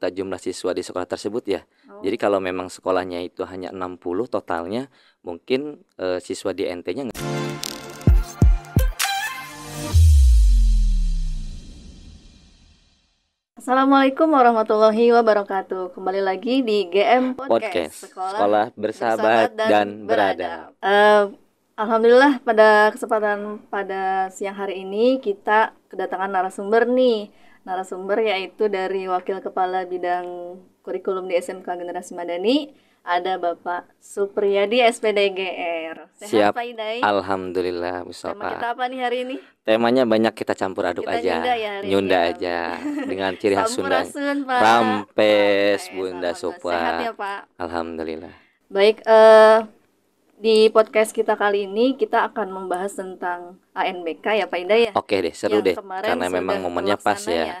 kuota jumlah siswa di sekolah tersebut ya. Oh, Jadi kalau memang sekolahnya itu hanya 60 totalnya, mungkin siswa di NT-nya nggak. Assalamualaikum warahmatullahi wabarakatuh. Kembali lagi di GM Podcast, Sekolah bersahabat dan beradab. Alhamdulillah pada kesempatan pada siang hari ini kita kedatangan narasumber nih. Narasumber yaitu dari Wakil Kepala Bidang Kurikulum di SMK Generasi Madani, ada Bapak Supriyadi SPDGR. Siap. Sehat Pak Idai? Alhamdulillah, Tema Mustafa. kita apa nih hari ini? Temanya banyak, kita campur aduk Kita aja. nyunda ya hari ini Nyunda ya. aja dengan ciri khas Sunda. Sampurasun Pak. Rampes, Rampes, Bunda alhamdulillah. Sopa. Sehat ya Pak. Alhamdulillah. Baik, di podcast kita kali ini kita akan membahas tentang ANBK ya Pak Indah ya. Oke deh, seru Yang deh. kemarin Karena memang sudah momennya pas terlaksana ya.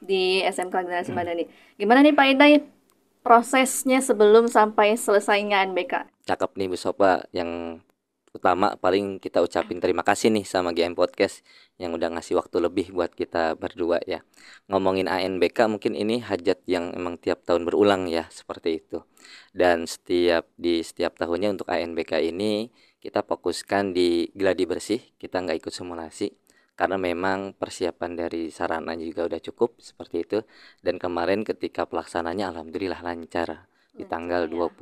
di SMK Generasi Madani. Gimana nih Pak Indah prosesnya sebelum sampai selesainya ANBK? Cakep nih Bu Sopa. Yang utama paling kita ucapin terima kasih nih sama GM Podcast yang udah ngasih waktu lebih buat kita berdua ya. Ngomongin ANBK mungkin ini hajat yang emang tiap tahun berulang ya, seperti itu. Dan di setiap tahunnya untuk ANBK ini kita fokuskan di gladi bersih, kita nggak ikut simulasi karena memang persiapan dari sarana juga udah cukup seperti itu. Dan kemarin ketika pelaksananya alhamdulillah lancar di tanggal 21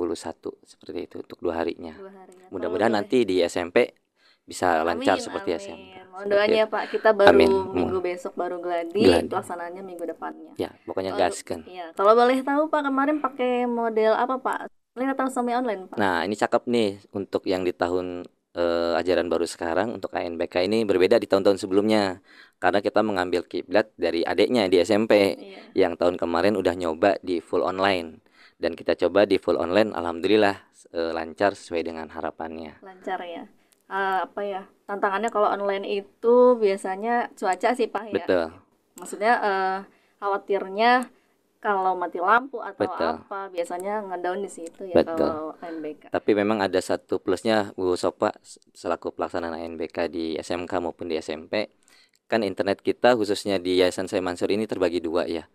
seperti itu untuk 2 harinya. 2 hari ya. Mudah-mudahan nanti di SMP bisa lancar seperti amin. SMK. Mohon doanya ya Pak, kita baru Amin. minggu besok baru gladi, pelaksanaannya minggu depannya. Ya, pokoknya gaskan. Iya, kalau boleh tahu Pak kemarin pakai model apa Pak? Online atau semi online Pak? Nah, ini cakep nih untuk yang di tahun ajaran baru sekarang untuk ANBK ini berbeda di tahun-tahun sebelumnya karena kita mengambil kiblat dari adiknya di SMP yang tahun kemarin udah nyoba di full online dan kita coba di full online, alhamdulillah lancar sesuai dengan harapannya. Lancar ya. Apa ya? Tantangannya kalau online itu biasanya cuaca sih Pak ya. Betul. Maksudnya khawatirnya kalau mati lampu atau apa biasanya ngedown di situ ya. Betul. Kalau ANBK. Tapi memang ada satu plusnya Bu Sopa selaku pelaksana ANBK di SMK maupun di SMP. Kan internet kita khususnya di Yayasan Syekh Mansur ini terbagi 2 ya.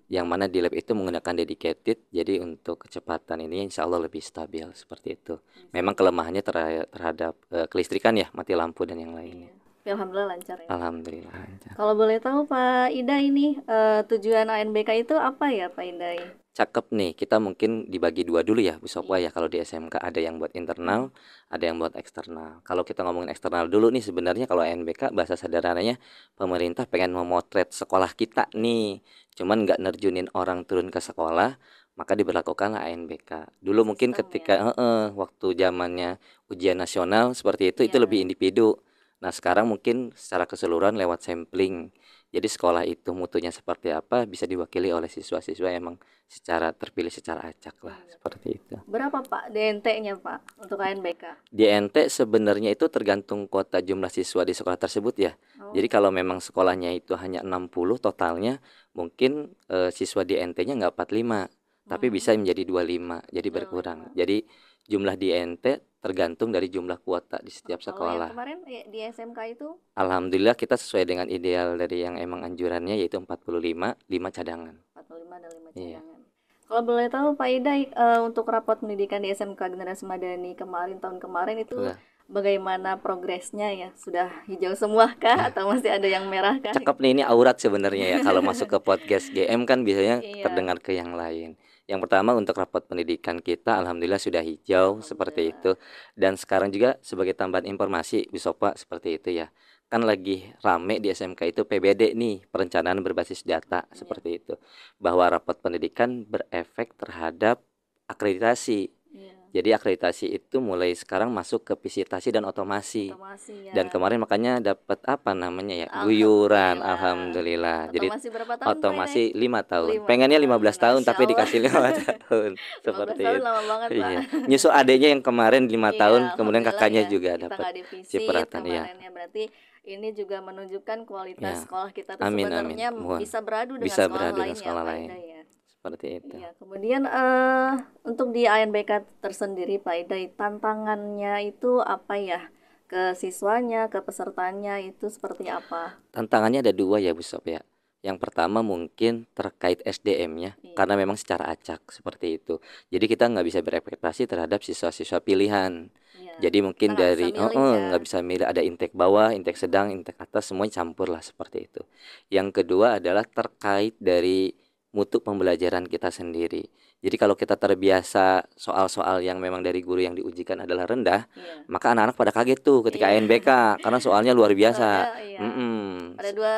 Yang mana di lab itu menggunakan dedicated, jadi untuk kecepatan ini insya Allah lebih stabil seperti itu. Memang kelemahannya terhadap kelistrikan ya, mati lampu dan yang lainnya. Alhamdulillah lancar ya. Alhamdulillah lancar. Kalau boleh tahu Pak Ida ini tujuan ANBK itu apa ya Pak Ida? Cakep nih, kita mungkin dibagi 2 dulu ya Bu Sopa ya. Kalau di SMK ada yang buat internal, ada yang buat eksternal. Kalau kita ngomongin eksternal dulu nih, sebenarnya kalau ANBK bahasa sederhananya pemerintah pengen memotret sekolah kita nih, cuman nggak nerjunin orang turun ke sekolah, maka diberlakukanlah ANBK. Dulu mungkin ketika waktu zamannya ujian nasional seperti itu lebih individu. Nah sekarang mungkin secara keseluruhan lewat sampling. Jadi sekolah itu mutunya seperti apa bisa diwakili oleh siswa-siswa emang secara terpilih secara acak lah, seperti itu. Berapa Pak DNT-nya Pak untuk ANBK? DNT sebenarnya itu tergantung kuota jumlah siswa di sekolah tersebut ya. Jadi kalau memang sekolahnya itu hanya 60 totalnya, mungkin siswa DNT-nya nggak 45, tapi bisa menjadi 25, jadi berkurang. Jadi jumlah DNT tergantung dari jumlah kuota di setiap sekolah. Kalau yang kemarin di SMK itu? Alhamdulillah kita sesuai dengan ideal dari yang emang anjurannya yaitu 45, 5 cadangan. 45 dan 5 cadangan. Kalau boleh tahu Pak Ida untuk rapot pendidikan di SMK Generasi Madani tahun kemarin itu bagaimana progresnya ya? Sudah hijau semua kah atau masih ada yang merah kah? Cakep nih, ini aurat sebenarnya ya. Kalau masuk ke podcast GM kan biasanya terdengar ke yang lain. Yang pertama untuk rapot pendidikan kita alhamdulillah sudah hijau seperti itu. Dan sekarang juga sebagai tambahan informasi Bu Sopa seperti itu ya. Kan lagi rame di SMK itu PBD nih, perencanaan berbasis data seperti itu. Bahwa rapot pendidikan berefek terhadap akreditasi. Jadi akreditasi itu mulai sekarang masuk ke visitasi dan otomasi ya. Dan kemarin makanya dapat apa namanya ya, guyuran, alhamdulillah. Jadi otomasi 5 tahun. Pengennya 15 tahun tapi dikasih 5 tahun. Seperti itu. Lama banget, Pak. Nyusul adanya yang kemarin 5 tahun, kemudian kakaknya juga dapat cipratan ya. Berarti ini juga menunjukkan kualitas sekolah kita tuh sebenarnya bisa beradu dengan sekolah lain. Seperti itu. Ya, kemudian untuk di ANBK tersendiri Pak Ida, tantangannya itu apa ya? Ke siswanya, ke pesertanya itu seperti apa? Tantangannya ada 2 ya Bu Sob ya. Yang pertama mungkin terkait SDM-nya, Iya. karena memang secara acak seperti itu. Jadi kita nggak bisa berekspektasi terhadap siswa-siswa pilihan. Iya. Jadi Kita mungkin nggak bisa dari milih ya. nggak bisa milih, ada intake bawah, intake sedang, intake atas, semuanya campur lah seperti itu. Yang kedua adalah terkait dari mutu pembelajaran kita sendiri. Jadi kalau kita terbiasa soal-soal yang memang dari guru yang diujikan adalah rendah, Iya. maka anak-anak pada kaget tuh ketika Iya. ANBK karena soalnya luar biasa. Soalnya iya. Mm-mm. Ada dua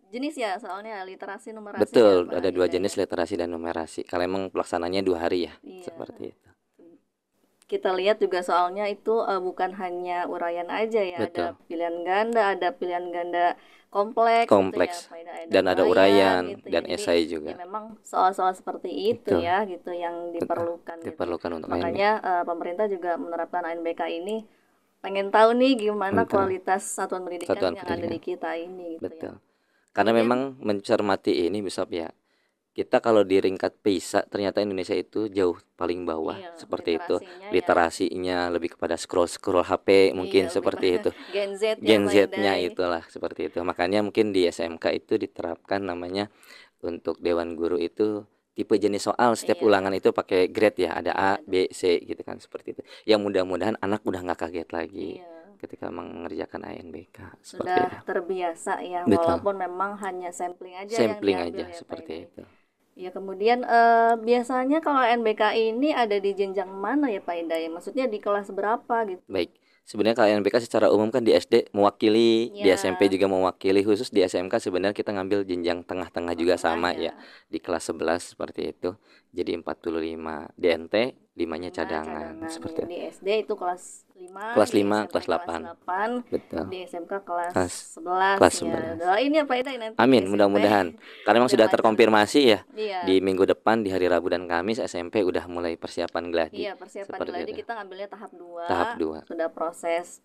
jenis ya, soalnya literasi numerasi ya, Betul, Pak ada dua Hidayat. jenis literasi dan numerasi. Kalau emang pelaksananya 2 hari ya, Iya. seperti itu. Kita lihat juga soalnya itu bukan hanya uraian aja ya, Betul. ada pilihan ganda kompleks, Kompleks. gitu ya, Dan ada uraian gitu ya. dan Jadi esai ya juga. memang soal-soal seperti itu Betul. ya, gitu yang diperlukan gitu. Diperlukan untuk ANBK. Makanya pemerintah juga menerapkan ANBK ini pengen tahu nih gimana Betul. kualitas satuan pendidikan Satuan yang ada di pendidikan. kita ini gitu Betul. ya. Karena Kemudian- memang mencermati ini bisa ya. Kita kalau di ringkat PISA ternyata Indonesia itu jauh paling bawah, Iya, seperti itu. literasinya ya. Literasinya lebih kepada scroll HP mungkin Iya, seperti lebih itu. Gen Z ya, Gen Pak Z-nya Hidayat. itulah seperti itu. Makanya mungkin di SMK itu diterapkan namanya untuk Dewan Guru itu tipe jenis soal setiap Iya. ulangan itu pakai grade ya, ada A, Iya. B, C gitu kan seperti itu. Yang mudah-mudahan anak udah nggak kaget lagi Iya. ketika mengerjakan ANBK seperti Sudah itu. terbiasa ya, Betul. walaupun memang hanya sampling aja Sampling yang aja diambil ya, Pak seperti Hidayat. itu. Ya, kemudian biasanya kalau NBK ini ada di jenjang mana ya Pak Hidayat? Maksudnya di kelas berapa gitu? Baik. Sebenarnya kalau NBK secara umum kan di SD mewakili, di Ya. SMP juga mewakili, khusus di SMK sebenarnya kita ngambil jenjang tengah-tengah juga sama Tengah ya. Di kelas 11 seperti itu. Jadi 45 DNT, 5-nya cadangan seperti Di itu. SD itu kelas 5, Kelas di 5, SMP kelas 8. Betul. di SMK kelas Kelas 11 kelas ya. 11. Doain ya Pak Hidayat nanti di Amin, SMP. mudah-mudahan. Karena memang Biar sudah lancar. terkonfirmasi ya. Iya. Di minggu depan di hari Rabu dan Kamis SMP udah mulai persiapan gladi. Iya, persiapan Seperti gladi itu. kita ngambilnya tahap 2. Tahap 2. Sudah proses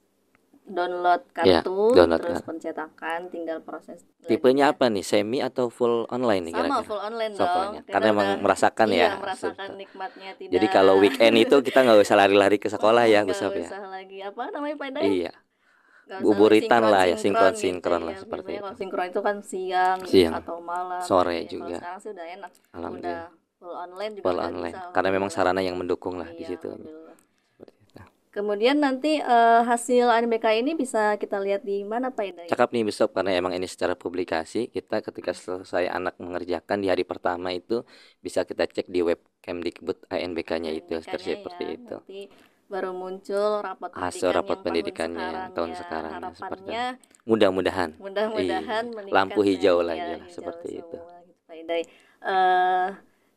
download Ya, kartu, download terus kartu. pencetakan, tinggal proses Tipenya gladinya. apa nih? Semi atau full online nih Sama kira-kira? full online So, dong. fullnya. Kita Karena emang udah- merasakan iya, ya. merasakan nikmatnya tidak. Jadi kalau weekend itu kita nggak usah lari-lari ke sekolah ya, nggak Gusop ya. usah lagi apa namanya Pak Hidayat? Iya. Nggak usah Buburitan lagi lah ya, sinkron sinkron gitu lah ya. seperti Biasanya itu. kalau sinkron itu kan siang, Siang, atau malam, sore gitu ya. juga. Kalau sekarang sih udah enak. Alhamdulillah. Udah full online juga Full udah online. bisa. Karena memang alhamdulillah. sarana yang mendukung lah di Iya, situ. alhamdulillah. Seperti itu. Kemudian nanti hasil ANBK ini bisa kita lihat di mana Pak Hidayat? Cakap nih Besok, karena emang ini secara publikasi, kita ketika selesai anak mengerjakan di hari pertama itu bisa kita cek di web Kemdikbud ANBK-nya itu ANBK-nya seperti ya. itu. Nanti baru muncul rapat Hasil rapat pendidikannya yang tahun ya. sekarang ya, seperti Harapannya Mudah-mudahan mudah-mudahan Iya. meningkat Lampu hijau ya, lagi ya, lah hijau seperti itu. semua gitu, Pak Hidayat.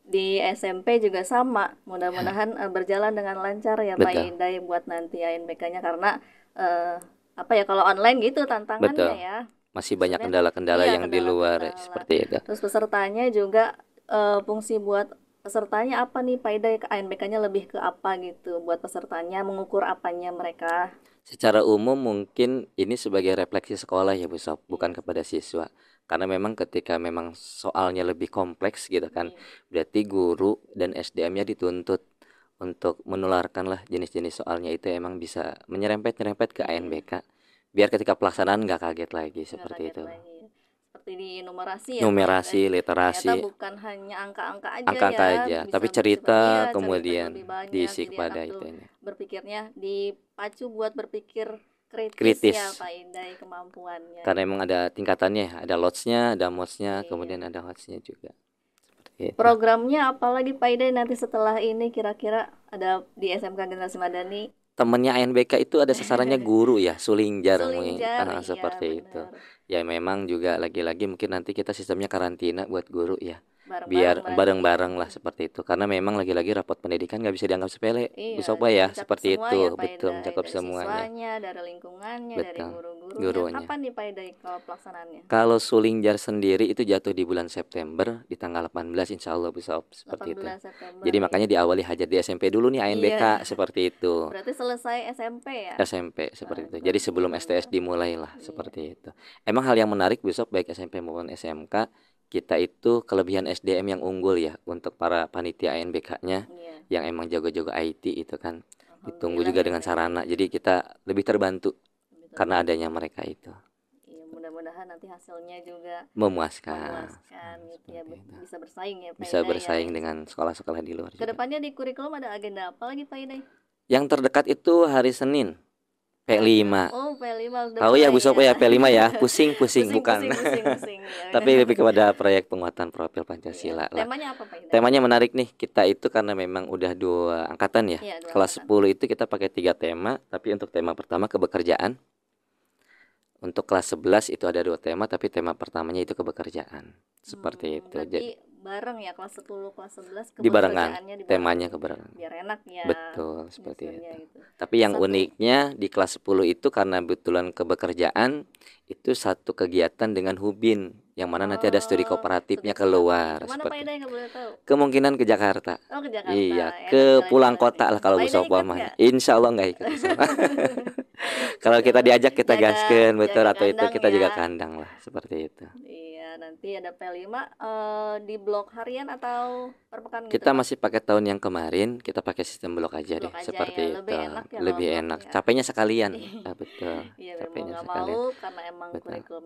Di SMP juga sama, mudah-mudahan berjalan dengan lancar ya Pak Betul. Hidayat buat nanti ANBK-nya, karena apa ya, kalau online gitu tantangannya Betul. ya. Masih banyak Maksudnya, kendala-kendala iya, yang di luar kendala-kendala. seperti itu. Terus pesertanya juga fungsi buat pesertanya apa nih Pak Hidayat? ANBK-nya lebih ke apa gitu buat pesertanya, mengukur apanya mereka? Secara umum mungkin ini sebagai refleksi sekolah ya Bu Sob, bukan kepada siswa. Karena memang ketika memang soalnya lebih kompleks gitu kan, berarti guru dan SDM-nya dituntut untuk menularkan lah jenis-jenis soalnya itu emang bisa menyerempet-nyerempet ke ANBK. Biar ketika pelaksanaan nggak kaget lagi Nggak seperti kaget itu. lagi. Seperti di numerasi ya Pak Numerasi, Hidayat. literasi, Ternyata bukan hanya angka-angka aja angka-angka ya, aja, bisa tapi cerita, cerita cerita kemudian lebih banyak. diisi Jadi kepada anak tuh itunya. berpikirnya dipacu buat berpikir kritis Kritis. ya Pak Hidayat, kemampuannya. Karena emang ada tingkatannya, ada lots-nya, ada mods-nya, Iya. kemudian ada hots-nya juga. Seperti itu. Programnya apalagi Pak Hidayat nanti setelah ini kira-kira ada di SMK Generasi Madani? Temennya ANBK itu ada sasarannya guru ya, sulingjar, Sulingjar, iya, seperti benar. itu. Ya memang juga lagi-lagi mungkin nanti kita sistemnya karantina buat guru ya. Bareng-bareng Biar berarti. bareng-bareng lah seperti itu. Karena memang lagi-lagi rapat pendidikan nggak bisa dianggap sepele. Iya, Bisa apa ya mencakup seperti semua itu, ya, Pak betul Hidayat. mencakup Dari semuanya. siswanya, dari lingkungannya, dari Betul. guru-gurunya. Gurunya. Kapan nih Pak Hidayat kalau pelaksanaannya? Kalau sulingjar sendiri itu jatuh di bulan September di tanggal 18 insya Allah bisa seperti itu. 18 September. Jadi makanya diawali hajat di SMP dulu nih ANBK Iya. seperti itu. Berarti selesai SMP ya? SMP seperti itu. Jadi sebelum STS dimulailah seperti itu. Emang hal yang menarik besok baik SMP maupun SMK, kita itu kelebihan SDM yang unggul ya untuk para panitia ANBK-nya Iya. yang emang jago-jago IT itu kan. Ditunggu Alhamdulillah juga ya, dengan Pak sarana. Hidayat. Jadi kita lebih terbantu Betul. karena adanya mereka itu. Iya, mudah-mudahan mudah-mudahan nanti hasilnya juga memuaskan gitu ya, seperti itu. bisa bersaing ya Pak Bisa Idai bersaing ya. dengan sekolah-sekolah di luar juga. Kedepannya di kurikulum ada agenda apa lagi Pak Idai? Yang terdekat itu hari Senin P5. Oh, P5 udah Tahu ya mulai Bu Sopo ya P5 ya, pusing bukan. pusing ya. Tapi lebih kepada proyek penguatan profil Pancasila Iya. lah. Temanya apa Pak Idai? Temanya menarik nih. Kita itu karena memang udah 2 angkatan ya. Iya, 2 Kelas angkatan. 10 itu kita pakai 3 tema, tapi untuk tema pertama kebekerjaan. Untuk kelas 11 itu ada 2 tema, tapi tema pertamanya itu kebekerjaan. Seperti itu. Berarti bareng ya, kelas 10 kelas 11 Dibarengan, kebekerjaannya temanya kebarengan. biar enak ya. Betul, seperti nyusunnya itu. gitu. Tapi yang uniknya di kelas 10 itu karena betulan kebekerjaan itu satu kegiatan dengan Hubin, yang mana nanti ada studi kooperatifnya keluar. Kemana Pak Idai nggak boleh tahu? Kemungkinan ke Jakarta. Oh, ke Jakarta. Iya, Enak ke jalan-jalan pulang nih. kota lah kalau Pak Bu Idai Sopo ikut mah. nggak? Insya Allah nggak ikut. Kalau kita diajak kita Jaga- gaskeun betul, jaga atau itu kandang kita ya. juga kandang lah seperti itu. Iya, nanti ada P5 di blok harian atau per pekan gitu. Kita Pak? masih pakai tahun yang kemarin, kita pakai sistem blok aja deh, Blok aja seperti ya, itu. lebih enak ya Lebih kalau blok enak. ya. Capeknya sekalian. Betul. Iya, mau Capeknya nggak sekalian. mau karena emang Betul. kurikulum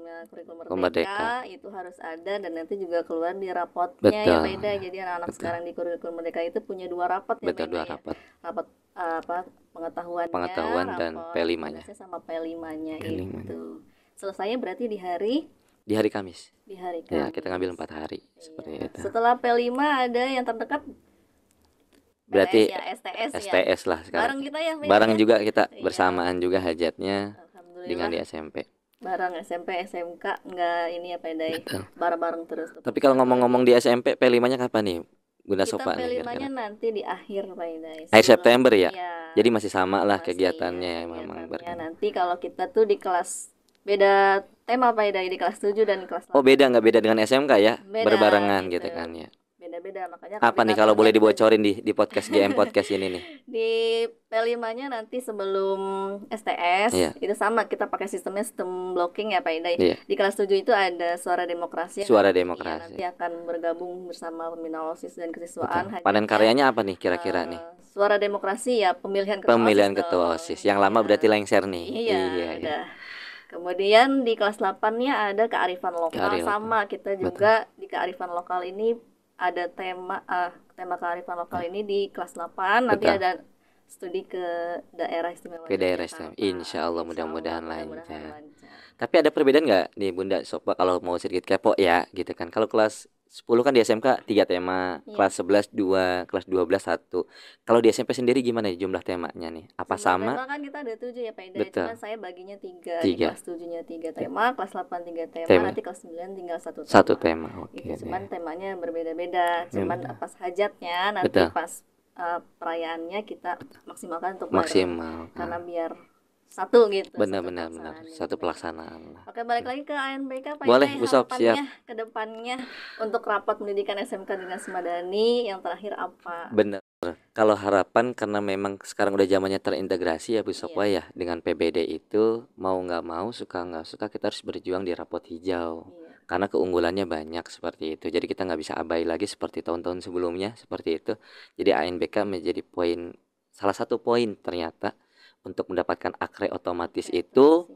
Merdeka. Merdeka itu harus ada dan nanti juga keluar di rapotnya Betul. ya beda. Jadi anak-anak Betul. sekarang di kurikulum Merdeka itu punya 2 rapot ya. Betul, Beda 2 ya. rapat. Rapot Pengetahuan dan rapot P5-nya. tugasnya sama P5-nya P5-nya. itu. Selesainya berarti di hari Kamis. Kamis. Ya, kita ngambil 4 hari seperti Iya. itu. Setelah P5 ada yang terdekat Berarti PTS ya, STS ya. STS lah Bareng sekarang. kita ya. Pak Bareng Idai? juga kita Iya. bersamaan juga hajatnya Alhamdulillah. dengan di SMP. Bareng SMP, SMK nggak ini ya Pak Idai. Betul. Bareng-bareng terus. Tapi kalau ngomong-ngomong di SMP P5-nya kapan nih? Bunda kita Sopa nih P5-nya kira-kira. nanti di akhir Pak Idai. Akhir September ya? Iya. Jadi masih sama lah Masih, kegiatannya ya, memang kegiatannya. Nanti kalau kita tuh di kelas beda tema Pak Idai, di kelas 7 dan kelas 8. Oh, beda nggak beda dengan SMK ya? Beda, Berbarengan gitu. gitu kan ya. Beda-beda makanya Apa nih kalau boleh koordinatornya dibocorin di podcast GM podcast ini nih? di P5-nya nanti sebelum STS Iya. itu sama kita pakai sistem blocking ya Pak Idai. Iya. Di kelas 7 itu ada suara demokrasi. Suara Iya, demokrasi. nanti akan bergabung bersama pembina OSIS dan kesiswaan. Betul. Panen karyanya apa nih kira-kira nih? Suara demokrasi ya pemilihan ketua Pemilihan OSIS ketua dong. OSIS. Yang lama Iya. berarti lengser nih. Iya, udah. Kemudian di kelas 8-nya ada kearifan lokal. Kearifan. Sama kita juga di kearifan lokal ini ada tema kearifan lokal ini di kelas 8. Nanti Betul. ada studi ke daerah istimewa Ke daerah Yogyakarta. istimewa. Insya Allah Insya mudah-mudahan Allah, lancar. Tapi ada perbedaan nggak nih Bunda Sopa kalau mau sedikit kepo ya gitu kan. Kalau kelas 10 kan di SMK 3 tema, Iya. kelas 11 2, kelas 12 1. Kalau di SMP sendiri gimana nih jumlah temanya nih? Apa Jumlah sama? tema kan kita ada 7 ya Pak Idai. Betul. Cuma saya baginya 3. Di 3. kelas 7-nya 3 tema, kelas 8 3 tema, Tema. nanti kelas 9 tinggal 1 tema. Satu tema. Oke. Gitu, cuman temanya berbeda-beda. Cuman pas hajatnya nanti Betul. pas perayaannya kita maksimalkan untuk Maksimal. bareng. Karena biar satu gitu. Benar-benar satu benar. pelaksanaan Satu gitu. pelaksanaan lah. Oke, balik lagi ke ANBK Pak Boleh, Idai, Bu Sob, harapannya ke depannya untuk rapat pendidikan SMK dengan Semadani yang terakhir apa? Benar. Kalau harapan karena memang sekarang udah zamannya terintegrasi ya Bu Sopa ya dengan PBD itu mau nggak mau suka nggak suka kita harus berjuang di rapot hijau. Iya. Karena keunggulannya banyak seperti itu. Jadi kita nggak bisa abai lagi seperti tahun-tahun sebelumnya seperti itu. Jadi ANBK menjadi salah satu poin ternyata untuk mendapatkan akre otomatis itu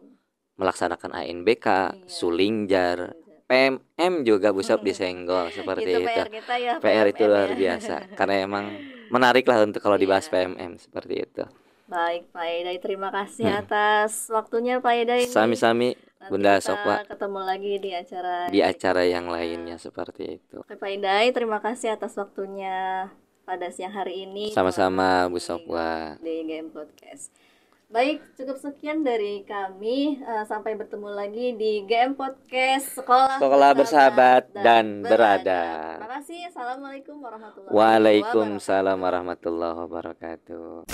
melaksanakan ANBK, Iya. Sulingjar, PMM juga Bu Sob disenggol seperti itu. PR kita ya. PR itu PMM luar ya. biasa karena emang menarik lah untuk kalau dibahas Iya. PMM seperti itu. Baik Pak Idai, terima kasih atas waktunya Pak Idai. Sami-sami Nanti Bunda kita Sopa ketemu lagi di acara di acara yang lainnya seperti itu. Oke, Pak Idai, terima kasih atas waktunya pada siang hari ini. Sama-sama Bu Sopa. Di Game Podcast. Baik, cukup sekian dari kami. Sampai bertemu lagi di GM Podcast Sekolah bersahabat dan beradab. Terima kasih. Assalamualaikum warahmatullahi Waalaikumsalam warahmatullahi wabarakatuh.